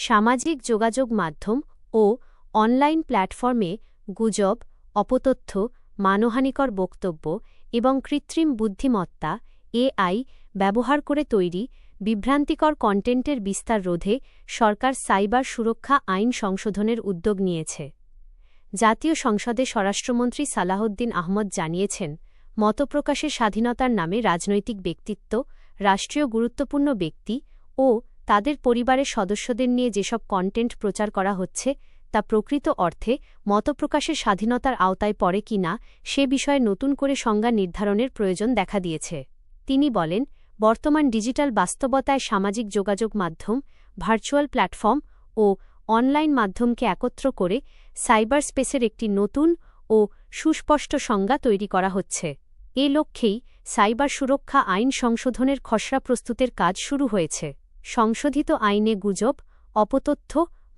সামাজিক যোগাযোগ মাধ্যম ও অনলাইন প্ল্যাটফর্মে গুজব, অপতথ্য, মানহানিকর বক্তব্য এবং কৃত্রিম বুদ্ধিমত্তা এআই ব্যবহার করে তৈরি বিভ্রান্তিকর কন্টেন্টের বিস্তার রোধে সরকার সাইবার সুরক্ষা আইন সংশোধনের উদ্যোগ নিয়েছে। জাতীয় সংসদে স্বরাষ্ট্রমন্ত্রী সালাহউদ্দিন আহমদ জানিয়েছেন, মতপ্রকাশের স্বাধীনতার নামে রাজনৈতিক ব্যক্তিত্ব, রাষ্ট্রীয় গুরুত্বপূর্ণ ব্যক্তি ও তাদের পরিবারের সদস্যদের নিয়ে যেসব কন্টেন্ট প্রচার করা হচ্ছে তা প্রকৃত অর্থে মতপ্রকাশের স্বাধীনতার আওতায় পড়ে কি না সে বিষয়ে নতুন করে সংজ্ঞা নির্ধারণের প্রয়োজন দেখা দিয়েছে। তিনি বলেন, বর্তমান ডিজিটাল বাস্তবতায় সামাজিক যোগাযোগ মাধ্যম, ভার্চুয়াল প্ল্যাটফর্ম ও অনলাইন মাধ্যমকে একত্র করে সাইবার স্পেসের একটি নতুন ও সুস্পষ্ট সংজ্ঞা তৈরি করা হচ্ছে। এ লক্ষ্যেই সাইবার সুরক্ষা আইন সংশোধনের খসড়া প্রস্তুতের কাজ শুরু হয়েছে। সংশোধিত আইনে গুজব, অপতথ্য,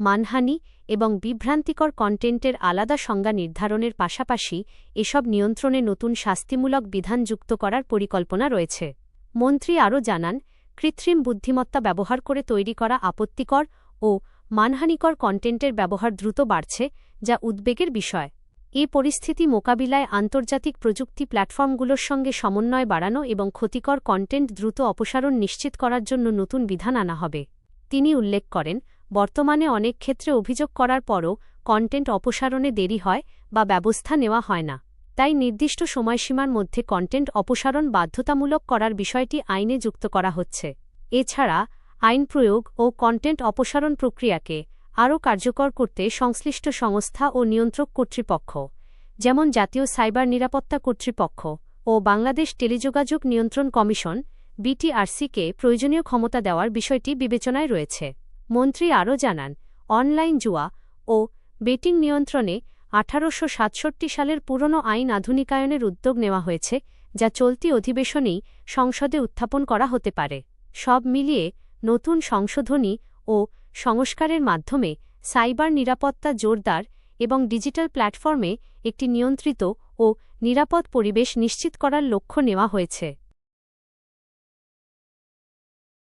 মানহানি এবং বিভ্রান্তিকর কন্টেন্টের আলাদা সংজ্ঞা নির্ধারণের পাশাপাশি এসব নিয়ন্ত্রণে নতুন শাস্তিমূলক বিধান যুক্ত করার পরিকল্পনা রয়েছে। মন্ত্রী আরও জানান, কৃত্রিম বুদ্ধিমত্তা ব্যবহার করে তৈরি করা আপত্তিকর ও মানহানিকর কন্টেন্টের ব্যবহার দ্রুত বাড়ছে, যা উদ্বেগের বিষয়। এ পরিস্থিতি মোকাবিলায় আন্তর্জাতিক প্রযুক্তি প্ল্যাটফর্মগুলোর সঙ্গে সমন্বয় বাড়ানো এবং ক্ষতিকর কন্টেন্ট দ্রুত অপসারণ নিশ্চিত করার জন্য নতুন বিধান আনা হবে। তিনি উল্লেখ করেন, বর্তমানে অনেক ক্ষেত্রে অভিযোগ করার পরও কন্টেন্ট অপসারণে দেরি হয় বা ব্যবস্থা নেওয়া হয় না। তাই নির্দিষ্ট সময়সীমার মধ্যে কন্টেন্ট অপসারণ বাধ্যতামূলক করার বিষয়টি আইনে যুক্ত করা হচ্ছে। এছাড়া আইন প্রয়োগ ও কন্টেন্ট অপসারণ প্রক্রিয়াকে আরও কার্যকর করতে সংশ্লিষ্ট সংস্থা ও নিয়ন্ত্রক কর্তৃপক্ষ, যেমন জাতীয় সাইবার নিরাপত্তা কর্তৃপক্ষ ও বাংলাদেশ টেলিযোগাযোগ নিয়ন্ত্রণ কমিশন বিটিআরসিকে প্রয়োজনীয় ক্ষমতা দেওয়ার বিষয়টি বিবেচনায় রয়েছে। মন্ত্রী আরও জানান, অনলাইন জুয়া ও বেটিং নিয়ন্ত্রণে 1867 সালের পুরনো আইন আধুনিকায়নের উদ্যোগ নেওয়া হয়েছে, যা চলতি অধিবেশনেই সংসদে উত্থাপন করা হতে পারে। সব মিলিয়ে নতুন সংশোধনী ও সংস্কারের মাধ্যমে সাইবার নিরাপত্তা জোরদার এবং ডিজিটাল প্ল্যাটফর্মে একটি নিয়ন্ত্রিত ও নিরাপদ পরিবেশ নিশ্চিত করার লক্ষ্য নেওয়া হয়েছে।